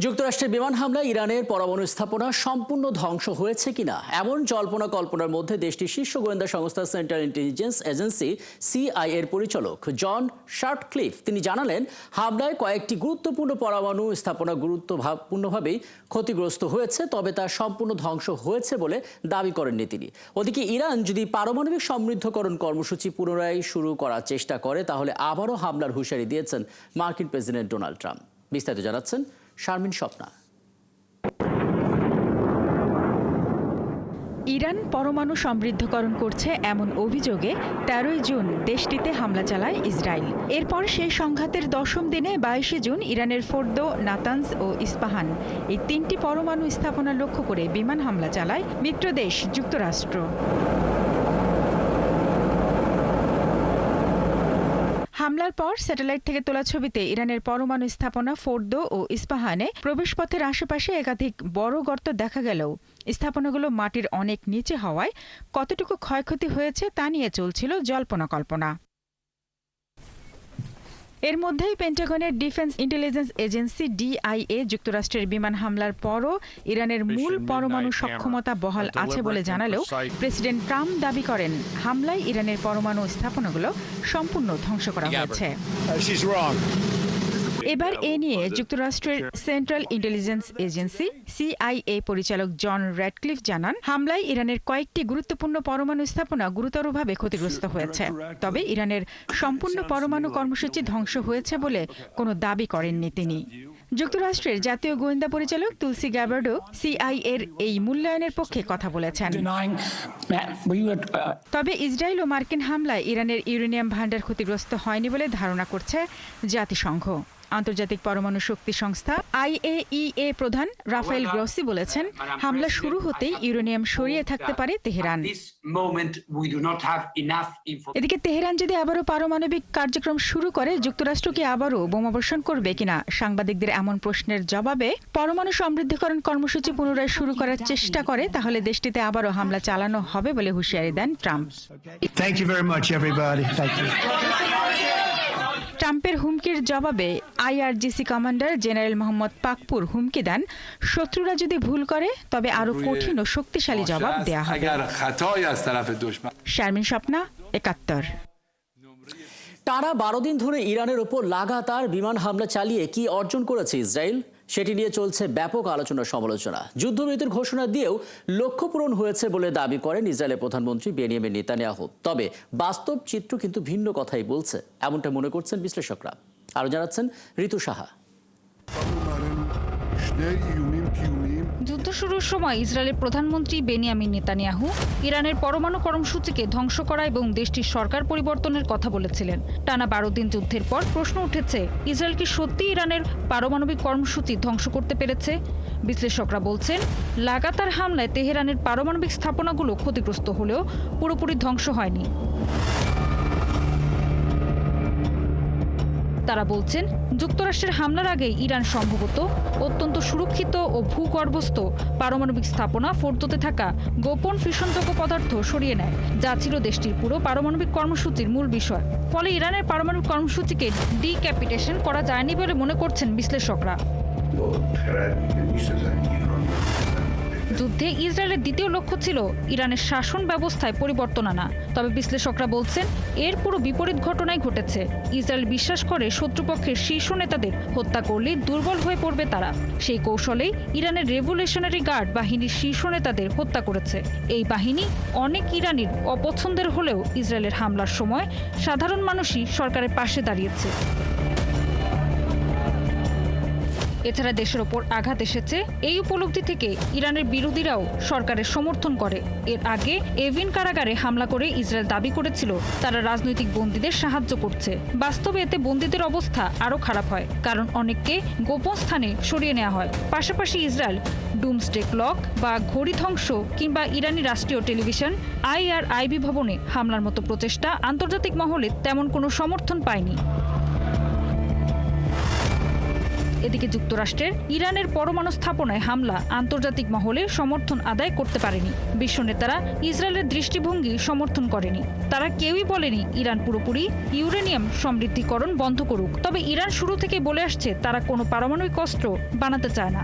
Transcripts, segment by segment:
যুক্তরাষ্ট্রের বিমান হামলায় ইরানের পরমাণু স্থাপনা সম্পূর্ণ ধ্বংস হয়েছে কিনা এমন জল্পনা কল্পনার মধ্যে দেশটির শীর্ষ গোয়েন্দা সংস্থা সেন্ট্রাল ইন্টেলিজেন্স এজেন্সি সিআইএ এর পরিচালক জন শার্টক্লিফ তিনি জানালেন, হামলায় কয়েকটি গুরুত্বপূর্ণ পরমাণু স্থাপনা গুরুত্বপূর্ণভাবেই ক্ষতিগ্রস্ত হয়েছে, তবে তা সম্পূর্ণ ধ্বংস হয়েছে বলে দাবি করেননি তিনি। ওদিকে ইরান যদি পারমাণবিক সমৃদ্ধকরণ কর্মসূচি পুনরায় শুরু করার চেষ্টা করে তাহলে আবারও হামলার হুঁশিয়ারি দিয়েছেন মার্কিন প্রেসিডেন্ট ডোনাল্ড ট্রাম্প। বিস্তারিত জানাচ্ছেন শারমিন স্বপ্না। ইরান পরমাণু সমৃদ্ধকরণ করছে এমন অভিযোগে ১৩ জুন দেশটিতে হামলা চালায় ইসরায়েল। এরপর সেই সংঘাতের ১০ম দিনে ২২ জুন ইরানের ফোর্দো, নাতানজ ও ইস্পাহান এই ৩টি পরমাণু স্থাপনা লক্ষ্য করে বিমান হামলা চালায় মিত্রদেশ যুক্তরাষ্ট্র। হামলার পর স্যাটেলাইট থেকে তোলা ছবিতে ইরানের পরমাণু স্থাপনা ফোর্দো ও ইস্পাহানে প্রবেশপথের আশেপাশে একাধিক বড় গর্ত দেখা গেলেও স্থাপনাগুলো মাটির অনেক নিচে হওয়ায় কতটুকু ক্ষয়ক্ষতি হয়েছে তা নিয়ে চলছিল জল্পনা কল্পনা। এর মধ্যেই পেন্টাগনের ডিফেন্স ইন্টেলিজেন্স এজেন্সি ডিআইএ যুক্তরাষ্ট্রের বিমান হামলার পরও ইরানের মূল পরমাণু সক্ষমতা বহাল আছে বলে জানালেও প্রেসিডেন্ট ট্রাম্প দাবি করেন হামলায় ইরানের পরমাণু স্থাপনাগুলো সম্পূর্ণ ধ্বংস করা হয়েছে। এবার এ নিয়ে যুক্তরাষ্ট্রের সেন্ট্রাল ইন্টেলিজেন্স এজেন্সি সিআইএ পরিচালক জন র্যাডক্লিফ জানান, হামলায় ইরানের কয়েকটি গুরুত্বপূর্ণ পরমাণু স্থাপনা গুরুতরভাবে ক্ষতিগ্রস্ত হয়েছে, তবে ইরানের সম্পূর্ণ পরমাণু কর্মসূচি ধ্বংস হয়েছে বলে কোনো দাবি করেননি তিনি। যুক্তরাষ্ট্রের জাতীয় গোয়েন্দা পরিচালক তুলসি গ্যাবার্ডও সিআইএর এই মূল্যায়নের পক্ষে কথা বলেছেন। তবে ইসরায়েল ও মার্কিন হামলায় ইরানের ইউরেনিয়াম ভান্ডার ক্ষতিগ্রস্ত হয়নি বলে ধারণা করছে জাতিসংঘ। আন্তর্জাতিক পরমাণু শক্তি সংস্থা আইএইএ প্রধান রাফায়েল গ্রসি বলেছেন, হামলা শুরু হতেই ইউরেনিয়াম সরিয়ে থাকতে পারে তেহরান। এদিকে তেহরান যদি আবারও পারমাণবিক কার্যক্রম শুরু করে যুক্তরাষ্ট্র কি আবারও বোমাবর্ষণ করবে কিনা সাংবাদিকদের এমন প্রশ্নের জবাবে পরমাণু সমৃদ্ধকরণ কর্মসূচি পুনরায় শুরু করার চেষ্টা করে তাহলে দেশটিতে আবারও হামলা চালানো হবে বলে হুঁশিয়ারি দেন ট্রাম্প। ট্রাম্পের হুমকির জবাবে IRGC commander general Mohammad Pakpour হুমকি দেন, শত্রুরা যদি ভুল করে তবে আরো কঠিন ও শক্তিশালী জবাব দেয়া হবে। শারমিন স্বপ্না, ৭১। টানা ১২ দিন ধরে ইরানের ওপর লাগাতার বিমান হামলা চালিয়ে কি অর্জন করেছে ইসরায়েল, সেটি নিয়ে চলছে ব্যাপক আলোচনা সমালোচনা। যুদ্ধবিরতির ঘোষণা দিয়েও লক্ষ্য পূরণ হয়েছে বলে দাবি করেন ইসরায়েলের প্রধানমন্ত্রী বেনিয়ামিন নেতানিয়াহু। তবে বাস্তব চিত্র কিন্তু ভিন্ন কথাই বলছে, এমনটা মনে করছেন বিশ্লেষকরা। আরো জানাচ্ছেন ঋতু সাহা। যুদ্ধ শুরুর সময় ইসরায়েলের প্রধানমন্ত্রী বেনিয়ামিন নেতানিয়াহু ইরানের পরমাণু কর্মসূচিকে ধ্বংস করা এবং দেশটির সরকার পরিবর্তনের কথা বলেছিলেন। টানা ১২ দিন যুদ্ধের পর প্রশ্ন উঠেছে, ইসরায়েল কি সত্যি ইরানের পারমাণবিক কর্মসূচি ধ্বংস করতে পেরেছে? বিশ্লেষকরা বলছেন, লাগাতার হামলায় তেহরানের পারমাণবিক স্থাপনাগুলো ক্ষতিগ্রস্ত হলেও পুরোপুরি ধ্বংস হয়নি। তারা বলছেন, যুক্তরাষ্ট্রের হামলার আগে ইরান সম্ভবত অত্যন্ত সুরক্ষিত ও ভূগর্ভস্থ পারমাণবিক স্থাপনা ফোর্দোতে থাকা গোপন ফিশনযোগ্য পদার্থ সরিয়ে নেয়, যা ছিল দেশটির পুরো পারমাণবিক কর্মসূচির মূল বিষয়। ফলে ইরানের পারমাণবিক কর্মসূচিকে ডিক্যাপিটেশন করা যায়নি বলে মনে করছেন বিশ্লেষকরা। যুদ্ধে ইসরায়েলের দ্বিতীয় লক্ষ্য ছিল ইরানের শাসন ব্যবস্থায় পরিবর্তন আনা। তবে বিশ্লেষকরা বলছেন, এর পুরো বিপরীত ঘটনাই ঘটেছে। ইসরায়েল বিশ্বাস করে শত্রুপক্ষের শীর্ষ নেতাদের হত্যা করলেই দুর্বল হয়ে পড়বে তারা। সেই কৌশলেই ইরানের রেভলিউশনারি গার্ড বাহিনীর শীর্ষ নেতাদের হত্যা করেছে। এই বাহিনী অনেক ইরানির অপছন্দের হলেও ইসরায়েলের হামলার সময় সাধারণ মানুষই সরকারের পাশে দাঁড়িয়েছে। এছাড়া দেশের ওপর আঘাত এসেছে, এই উপলব্ধি থেকে ইরানের বিরোধীরাও সরকারের সমর্থন করে। এর আগে এভিন কারাগারে হামলা করে ইসরায়েল দাবি করেছিল তারা রাজনৈতিক বন্দীদের সাহায্য করছে। বাস্তবে এতে বন্দীদের অবস্থা আরও খারাপ হয়, কারণ অনেককে গোপন স্থানে সরিয়ে নেওয়া হয়। পাশাপাশি ইসরায়েল ডুমসডে ক্লক বা ঘড়ি ধ্বংস কিংবা ইরানি রাষ্ট্রীয় টেলিভিশন IRIB ভবনে হামলার মতো প্রচেষ্টা আন্তর্জাতিক মহলে তেমন কোনো সমর্থন পায়নি। এদিকে যুক্তরাষ্ট্রের ইরানের পরমাণু স্থাপনায় হামলা আন্তর্জাতিক মহলে সমর্থন আদায় করতে পারেনি। বিশ্ব নেতারা ইসরায়েলের দৃষ্টিভঙ্গি সমর্থন করেনি। তারা কেউই বলেনি ইরান পুরোপুরি ইউরেনিয়াম সমৃদ্ধিকরণ বন্ধ করুক। তবে ইরান শুরু থেকে বলে আসছে তারা কোনো পারমাণবিক অস্ত্র বানাতে চায় না।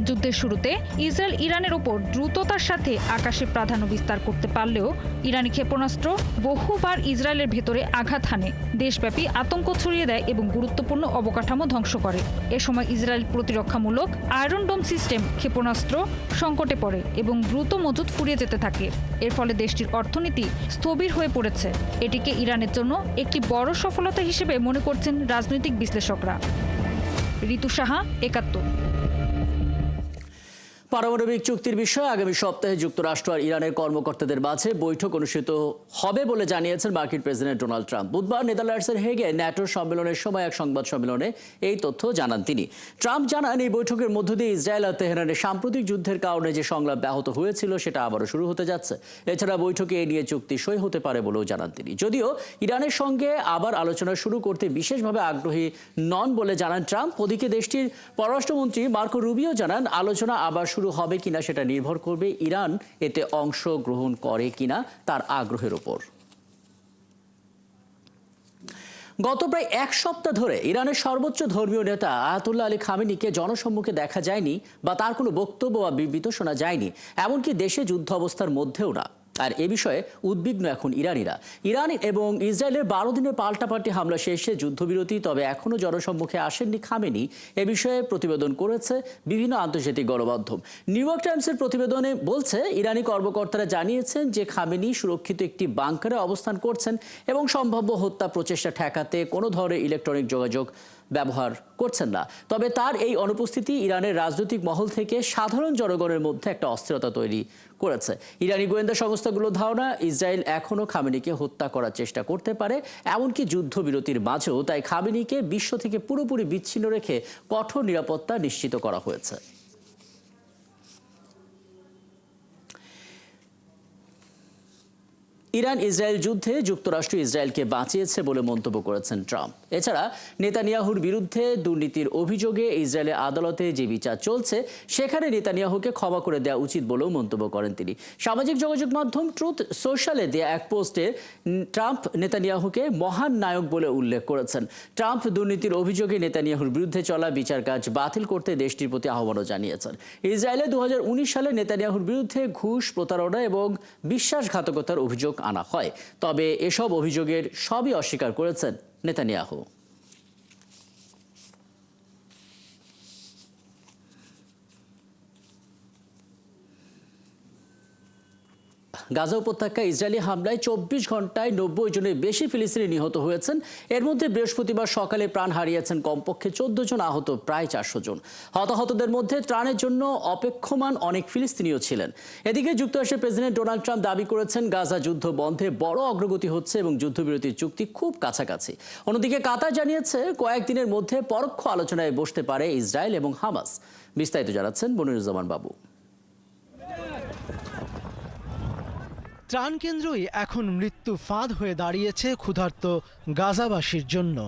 যুদ্ধের শুরুতে ইসরায়েল ইরানের ওপর দ্রুততার সাথে আকাশে প্রাধান্য বিস্তার করতে পারলেও ইরানি ক্ষেপণাস্ত্র বহুবার ইসরায়েলের ভেতরে আঘাত হানে, দেশব্যাপী আতঙ্ক ছড়িয়ে দেয় এবং গুরুত্বপূর্ণ অবকাঠামো ধ্বংস করে। এ সময় ইসরায়েল প্রতিরক্ষামূলক আয়রন ডোম সিস্টেম ক্ষেপণাস্ত্র সংকটে পড়ে এবং দ্রুত মজুত ফুরিয়ে যেতে থাকে। এর ফলে দেশটির অর্থনীতি স্থবির হয়ে পড়েছে। এটিকে ইরানের জন্য একটি বড় সফলতা হিসেবে মনে করছেন রাজনৈতিক বিশ্লেষকরা। ঋতু সাহা, ৭১। পারমাণবিক চুক্তির বিষয়ে আগামী সপ্তাহে যুক্তরাষ্ট্র আর ইরানের কর্মকর্তাদের মাঝে বৈঠক অনুষ্ঠিত হবে বলে জানিয়েছেন মার্কিন প্রেসিডেন্ট ডোনাল্ড ট্রাম্প। বুধবার নেদারল্যান্ডসের হেগে ন্যাটোর সম্মেলনের সময় এক সংবাদ সম্মেলনে এই তথ্য জানান তিনি। ট্রাম্প জানান, এই বৈঠকের মধ্য দিয়ে ইসরায়েল আর তেহরানের সাম্প্রতিক যুদ্ধের কারণে যে সংলাপ ব্যাহত হয়েছিল সেটা আবারও শুরু হতে যাচ্ছে। এছাড়া বৈঠকে এ নিয়ে চুক্তি সই হতে পারে বলেও জানান তিনি। যদিও ইরানের সঙ্গে আবার আলোচনা শুরু করতে বিশেষভাবে আগ্রহী নন বলে জানান ট্রাম্প। ওদিকে দেশটির পররাষ্ট্রমন্ত্রী মার্কো রুবিও জানান, আলোচনা আবার শুরু হবে কিনা সেটা নির্ভর করবে ইরান এতে অংশগ্রহণ করে কিনা তার আগ্রহের উপর। গত প্রায় এক সপ্তাহ ধরে ইরানের সর্বোচ্চ ধর্মীয় নেতা আয়াতুল্লাহ আলী খামেনিকে জনসম্মুখে দেখা যায়নি বা তার কোনো বক্তব্য বা বিবৃতি শোনা যায়নি, এমনকি দেশে যুদ্ধ অবস্থার মধ্যেও না। আর এ বিষয়ে উদ্বিগ্ন এখন ইরানিরা। ইরান এবং ইসরায়েলের 12 দিনের পাল্টাপাল্টি হামলা শেষে যুদ্ধবিরতি, তবে এখনও জনসম্মুখে আসেননি খামেনি। এ বিষয়ে প্রতিবেদন করেছে বিভিন্ন আন্তর্জাতিক গণমাধ্যম। নিউ ইয়র্ক টাইমসের প্রতিবেদনে বলছে, ইরানি কর্মকর্তারা জানিয়েছেন যে খামেনি সুরক্ষিত একটি বাংকারে অবস্থান করছেন এবং সম্ভাব্য হত্যা প্রচেষ্টা ঠেকাতে কোনো ধরনের ইলেকট্রনিক যোগাযোগ ব্যবহার করছেন না। তবে তার এই অনুপস্থিতি ইরানের রাজনৈতিক মহল থেকে সাধারণ জনগণের মধ্যে একটা অস্থিরতা তৈরি করেছে। ইরানি গোয়েন্দা সংস্থাগুলোর ধারণা, ইসরায়েল এখনও খামেনিকে হত্যা করার চেষ্টা করতে পারে, এমনকি যুদ্ধবিরতির মাঝেও। তাই খামেনিকে বিশ্ব থেকে পুরোপুরি বিচ্ছিন্ন রেখে কঠোর নিরাপত্তা নিশ্চিত করা হয়েছে। ইরান ইসরায়েল যুদ্ধে যুক্তরাষ্ট্র ইসরায়েলকে বাঁচিয়েছে বলে মন্তব্য করেছেন ট্রাম্প। এছাড়া নেতানিয়াহুর বিরুদ্ধে দুর্নীতির অভিযোগে ইসরায়েলের আদালতে যে বিচার চলছে সেখানে নেতানিয়াহুকে ক্ষমা করে দেওয়া উচিত বলেও মন্তব্য করেন তিনি। সামাজিক যোগাযোগ মাধ্যম ট্রুথ সোশ্যালে দেয়া এক পোস্টে ট্রাম্প নেতানিয়াহুকে মহান নায়ক বলে উল্লেখ করেছেন। ট্রাম্প দুর্নীতির অভিযোগে নেতানিয়াহুর বিরুদ্ধে চলা বিচার কাজ বাতিল করতে দেশটির প্রতি আহ্বানও জানিয়েছেন। ইসরায়েলে 2019 সালে নেতানিয়াহুর বিরুদ্ধে ঘুষ, প্রতারণা এবং বিশ্বাসঘাতকতার অভিযোগ আনা হয়, তবে এসব অভিযোগের সবই অস্বীকার করেছেন নেতানিয়াহু। গাজা উপত্যকায় ইসরায়েলি হামলায় 24 ঘন্টায় 90 জনের বেশি ফিলিস্তিনি নিহত হয়েছেন। এর মধ্যে বৃহস্পতিবার সকালে প্রাণ হারিয়েছেন কমপক্ষে 14 জন, আহত প্রায় 400 জন। হতাহতদের মধ্যে ত্রাণের জন্য অপেক্ষমান অনেক ফিলিস্তিনিও ছিলেন। এদিকে যুক্তরাষ্ট্রের প্রেসিডেন্ট ডোনাল্ড ট্রাম্প দাবি করেছেন, গাজা যুদ্ধ বন্ধে বড় অগ্রগতি হচ্ছে এবং যুদ্ধবিরতির চুক্তি খুব কাছাকাছি। অন্যদিকে কাতার জানিয়েছে, কয়েকদিনের মধ্যে পরোক্ষ আলোচনায় বসতে পারে ইসরায়েল এবং হামাস। বিস্তারিত জানাচ্ছেন মনিরুজ্জামান বাবু। ত্রাণ কেন্দ্রই এখন মৃত্যু ফাঁদ হয়ে দাঁড়িয়েছে ক্ষুধার্ত গাজাবাসীর জন্য।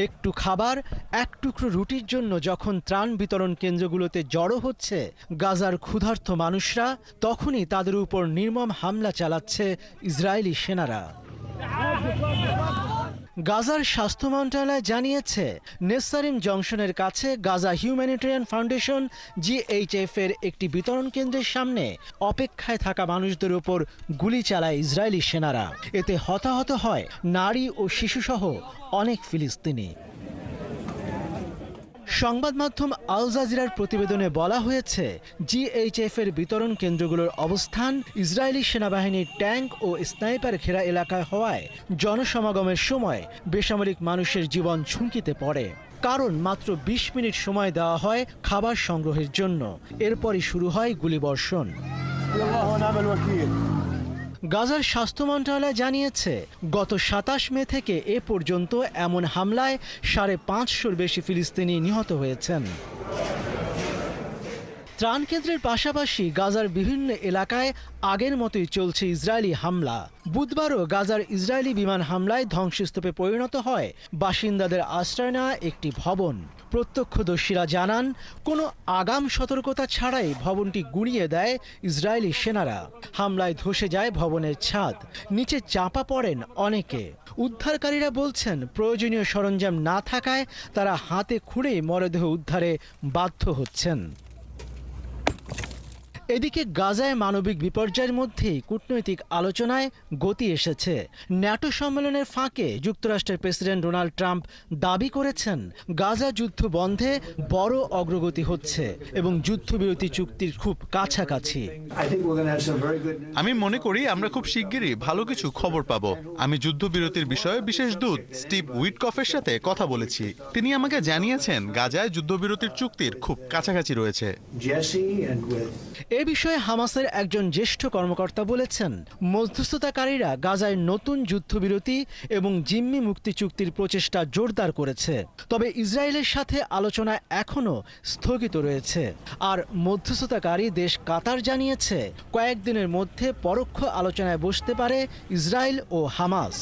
একটু খাবার, এক টুকরো রুটির জন্য যখন ত্রাণ বিতরণ কেন্দ্রগুলোতে জড়ো হচ্ছে গাজার ক্ষুধার্ত মানুষরা, তখনই তাদের উপর নির্মম হামলা চালাচ্ছে ইসরায়েলি সেনারা। গাজার স্বাস্থ্য মন্ত্রণালয় জানিয়েছে, নেসারিম জংশনের কাছে গাজা হিউম্যানিটেরিয়ান ফাউন্ডেশন GHF এর একটি বিতরণ কেন্দ্রের সামনে অপেক্ষায় থাকা মানুষদের উপর গুলি চালায় ইসরায়েলি সেনারা। এতে হতাহত হয় নারী ও শিশুসহ অনেক ফিলিস্তিনি। সংবাদ মাধ্যম আল জাজিরার প্রতিবেদনে বলা হয়েছে, GHF এর বিতরণ কেন্দ্রগুলোর অবস্থান ইসরায়েলি সেনাবাহিনীর ট্যাঙ্ক ও স্নাইপার ঘেরা এলাকায় হওয়ায় জনসমাগমের সময় বেসামরিক মানুষের জীবন ঝুঁকিতে পড়ে। কারণ মাত্র 20 মিনিট সময় দেওয়া হয় খাবার সংগ্রহের জন্য, এরপরই শুরু হয় গুলিবর্ষণ। গাজার স্বাস্থ্য মন্ত্রণালয় জানিয়েছে, গত 27 মে থেকে এ পর্যন্ত এমন হামলায় 550-র বেশি ফিলিস্তিনি নিহত হয়েছেন। ত্রাণ কেন্দ্রের পাশাপাশি গাজার বিভিন্ন এলাকায় আগের মতোই চলছে ইসরায়েলি হামলা। বুধবারও গাজার ইসরায়েলি বিমান হামলায় ধ্বংসস্তূপে পরিণত হয় বাসিন্দাদের আশ্রয় নেওয়া একটি ভবন। প্রত্যক্ষদর্শীরা জানান, কোনো আগাম সতর্কতা ছাড়াই ভবনটি গুঁড়িয়ে দেয় ইসরায়েলি সেনারা। হামলায় ধসে যায় ভবনের ছাদ, নিচে চাপা পড়েন অনেকে। উদ্ধারকারীরা বলছেন, প্রয়োজনীয় সরঞ্জাম না থাকায় তারা হাতে খুঁড়ে মরদেহ উদ্ধারে বাধ্য হচ্ছেন। এদিকে গাজায় মানবিক বিপর্যয়ের মধ্যেই কূটনৈতিক আলোচনায় গতি এসেছে। ন্যাটো সম্মেলনের ফাঁকে যুক্তরাষ্ট্রের প্রেসিডেন্ট ডোনাল্ড ট্রাম্প দাবি করেছেন, গাজা যুদ্ধ বন্ধে বড় অগ্রগতি হচ্ছে এবং যুদ্ধবিরতি চুক্তির খুব কাছাকাছি। আমি মনে করি আমরা খুব শিগগিরই ভালো কিছু খবর পাবো। আমি যুদ্ধবিরতির বিষয়ে বিশেষ দূত স্টিভ উইটকফের সাথে কথা বলেছি। তিনি আমাকে জানিয়েছেন গাজায় যুদ্ধবিরতির চুক্তির খুব কাছাকাছি রয়েছে। এ বিষয়ে হামাসের একজন জ্যেষ্ঠ কর্মকর্তা বলেছেন, মধ্যস্থতাকারীরা গাজায় নতুন যুদ্ধবিরতি এবং জিম্মি মুক্তি চুক্তির প্রচেষ্টা জোরদার করেছে। তবে ইসরায়েলের সাথে আলোচনা এখনও স্থগিত রয়েছে। আর মধ্যস্থতাকারী দেশ কাতার জানিয়েছে, কয়েকদিনের মধ্যে পরোক্ষ আলোচনায় বসতে পারে ইসরায়েল ও হামাস।